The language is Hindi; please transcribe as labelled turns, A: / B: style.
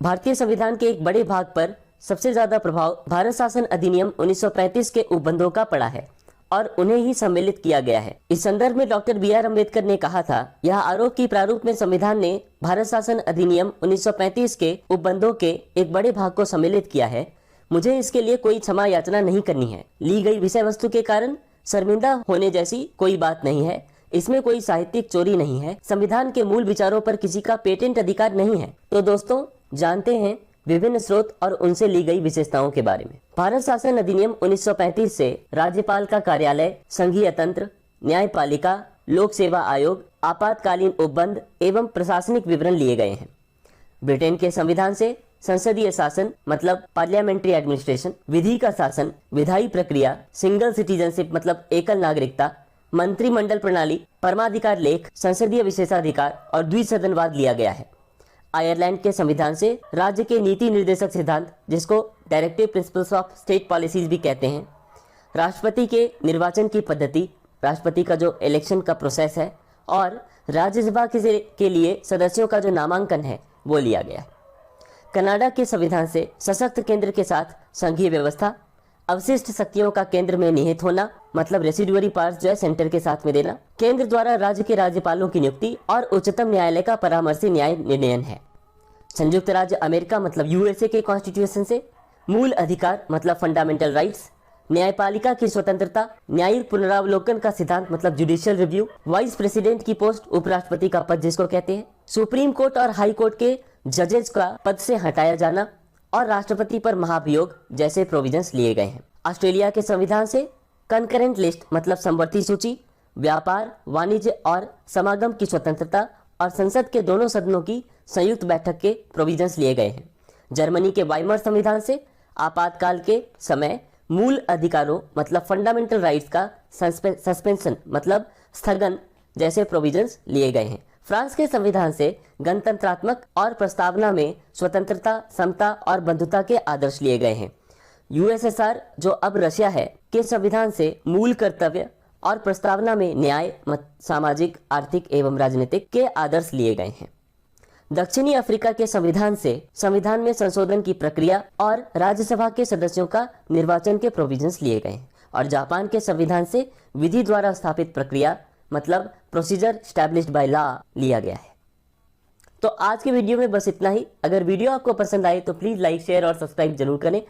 A: भारतीय संविधान के एक बड़े भाग पर सबसे ज्यादा प्रभाव भारत शासन अधिनियम 1935 के उपबंधों का पड़ा है और उन्हें ही सम्मिलित किया गया है। इस संदर्भ में डॉक्टर बी.आर. अम्बेडकर ने कहा था, यह आरोप की प्रारूप में संविधान ने भारत शासन अधिनियम 1935 के उपबंधों के एक बड़े भाग को सम्मिलित किया है। मुझे इसके लिए कोई क्षमा याचना नहीं करनी है। ली गई विषय वस्तु के कारण शर्मिंदा होने जैसी कोई बात नहीं है। इसमें कोई साहित्यिक चोरी नहीं है। संविधान के मूल विचारों पर किसी का पेटेंट अधिकार नहीं है। तो दोस्तों, जानते हैं विभिन्न स्रोत और उनसे ली गई विशेषताओं के बारे में। भारत शासन अधिनियम 1935 से राज्यपाल का कार्यालय, संघीय तंत्र, न्यायपालिका, लोक सेवा आयोग, आपातकालीन उपबंध एवं प्रशासनिक विवरण लिए गए हैं। ब्रिटेन के संविधान से संसदीय शासन मतलब पार्लियामेंट्री एडमिनिस्ट्रेशन, विधि का शासन, विधायी प्रक्रिया, सिंगल सिटीजनशिप मतलब एकल नागरिकता, मंत्रिमंडल प्रणाली, परमाधिकार लेख, संसदीय विशेषाधिकार और द्विसदनवाद लिया गया है। आयरलैंड के संविधान से राज्य के नीति निर्देशक सिद्धांत, जिसको directive principles of state policies भी कहते हैं, राष्ट्रपति के निर्वाचन की पद्धति, राष्ट्रपति का जो इलेक्शन का प्रोसेस है और राज्यसभा के लिए सदस्यों का जो नामांकन है वो लिया गया है। कनाडा के संविधान से सशक्त केंद्र के साथ संघीय व्यवस्था, अवशिष्ट शक्तियों का केंद्र में निहित होना मतलब रेसिडुअरी पावर्स जो है सेंटर के साथ में देना, केंद्र द्वारा राज्य के राज्यपालों की नियुक्ति और उच्चतम न्यायालय का परामर्शी न्याय निर्णयन है। संयुक्त राज्य अमेरिका मतलब यूएसए के कॉन्स्टिट्यूशन से मूल अधिकार मतलब फंडामेंटल राइट्स, न्यायपालिका की स्वतंत्रता, न्यायिक पुनरावलोकन का सिद्धांत मतलब जुडिशियल रिव्यू, वाइस प्रेसिडेंट की पोस्ट उपराष्ट्रपति का पद जिसको कहते हैं, सुप्रीम कोर्ट और हाई कोर्ट के जजेस का पद से हटाया जाना और राष्ट्रपति पर महाभियोग जैसे प्रोविजंस लिए गए हैं। ऑस्ट्रेलिया के संविधान से कंकरेंट लिस्ट मतलब समवर्ती सूची, व्यापार, वाणिज्य और समागम की स्वतंत्रता और संसद के दोनों सदनों की संयुक्त बैठक के प्रोविजंस लिए गए हैं। जर्मनी के वाइमर संविधान से आपातकाल के समय मूल अधिकारों मतलब फंडामेंटल राइट्स का सस्पेंशन मतलब स्थगन जैसे प्रोविजंस लिए गए हैं। फ्रांस के संविधान से गणतंत्रात्मक और प्रस्तावना में स्वतंत्रता, समता और बंधुता के आदर्श लिए गए हैं। यूएसएसआर जो अब रशिया है के संविधान से मूल कर्तव्य और प्रस्तावना में न्याय, सामाजिक, आर्थिक एवं राजनीतिक के आदर्श लिए गए हैं। दक्षिणी अफ्रीका के संविधान से संविधान में संशोधन की प्रक्रिया और राज्यसभा के सदस्यों का निर्वाचन के प्रोविजंस लिए गए हैं। और जापान के संविधान से विधि द्वारा स्थापित प्रक्रिया मतलब प्रोसीजर स्टैब्लिश्ड बाय लॉ लिया गया है। तो आज के वीडियो में बस इतना ही। अगर वीडियो आपको पसंद आए तो प्लीज लाइक, शेयर और सब्सक्राइब जरूर करें।